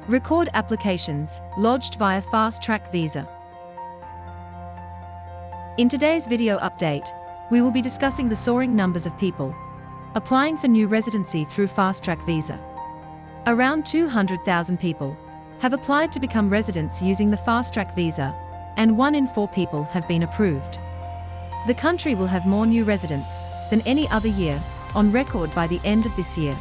Record applications lodged via fast-track visa. In today's video update, we will be discussing the soaring numbers of people applying for new residency through fast-track visa. Around 200,000 people have applied to become residents using the fast-track visa, and 1 in 4 people have been approved. The country will have more new residents than any other year on record by the end of this year.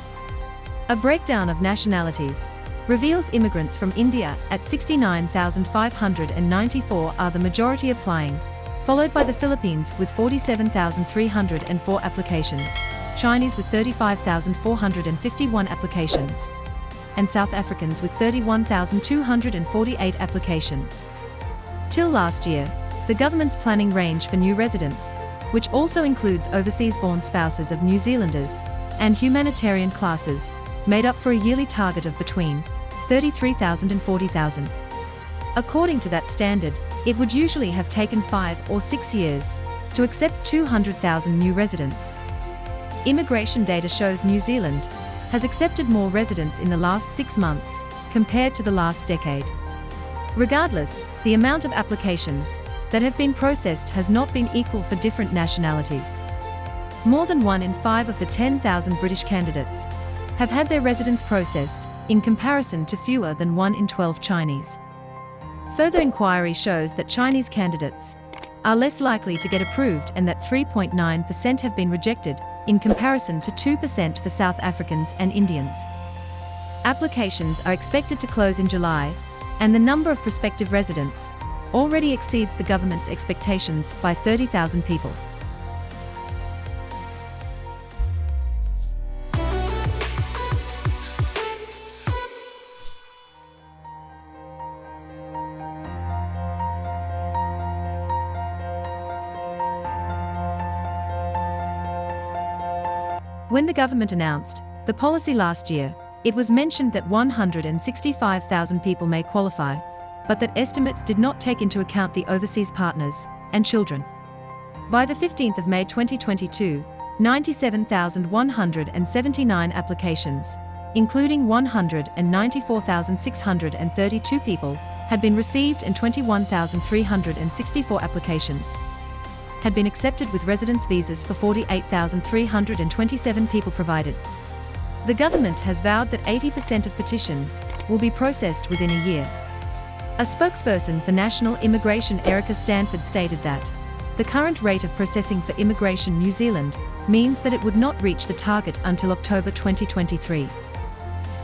A breakdown of nationalities reveals immigrants from India at 69,594 are the majority applying, followed by the Philippines with 47,304 applications, Chinese with 35,451 applications, and South Africans with 31,248 applications. Till last year, the government's planning range for new residents, which also includes overseas-born spouses of New Zealanders and humanitarian classes, made up for a yearly target of between 33,000 and 40,000. According to that standard, it would usually have taken 5 or 6 years to accept 200,000 new residents. Immigration data shows New Zealand has accepted more residents in the last 6 months compared to the last decade. Regardless, the amount of applications that have been processed has not been equal for different nationalities. More than 1 in 5 of the 10,000 British candidates have had their residence processed, in comparison to fewer than 1 in 12 Chinese. Further inquiry shows that Chinese candidates are less likely to get approved and that 3.9% have been rejected, in comparison to 2% for South Africans and Indians. Applications are expected to close in July, and the number of prospective residents already exceeds the government's expectations by 30,000 people. When the government announced the policy last year, it was mentioned that 165,000 people may qualify, but that estimate did not take into account the overseas partners and children. By the 15th of May 2022, 97,179 applications, including 194,632 people, had been received and 21,364 applications had been accepted with residence visas for 48,327 people provided. The government has vowed that 80% of petitions will be processed within a year. A spokesperson for National Immigration Erica Stanford stated that the current rate of processing for Immigration New Zealand means that it would not reach the target until October 2023.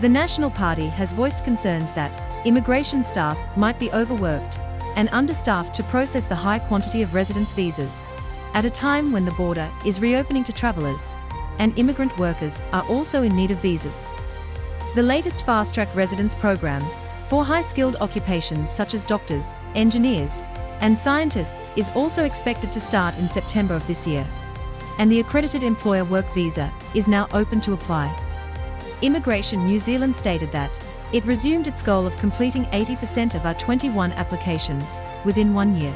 The National Party has voiced concerns that immigration staff might be overworked and understaffed to process the high quantity of residence visas, at a time when the border is reopening to travelers, and immigrant workers are also in need of visas. The latest fast-track residence program for high-skilled occupations such as doctors, engineers, and scientists is also expected to start in September of this year, and the accredited employer work visa is now open to apply. Immigration New Zealand stated that it resumed its goal of completing 80% of our 21 applications within 1 year.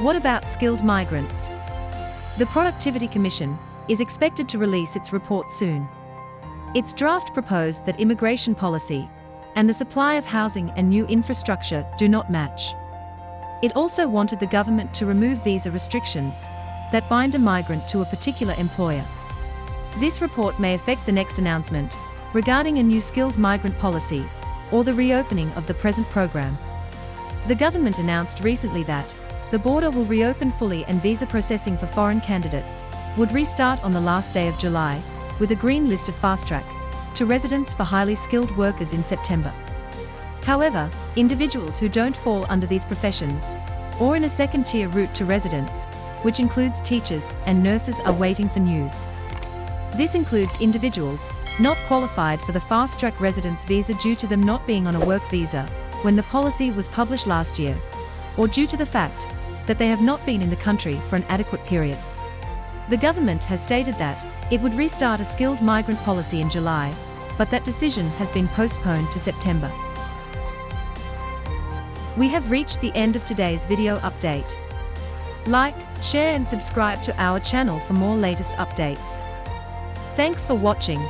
What about skilled migrants? The Productivity Commission is expected to release its report soon. Its draft proposed that immigration policy and the supply of housing and new infrastructure do not match. It also wanted the government to remove visa restrictions that bind a migrant to a particular employer. This report may affect the next announcement regarding a new skilled migrant policy or the reopening of the present program. The government announced recently that the border will reopen fully and visa processing for foreign candidates would restart on the last day of July, with a green list of fast-track to residents for highly skilled workers in September. However, individuals who don't fall under these professions or in a second-tier route to residence, which includes teachers and nurses, are waiting for news. This includes individuals not qualified for the fast-track residence visa due to them not being on a work visa when the policy was published last year, or due to the fact that they have not been in the country for an adequate period. The government has stated that it would restart a skilled migrant policy in July, but that decision has been postponed to September. We have reached the end of today's video update. Like, share and subscribe to our channel for more latest updates. Thanks for watching.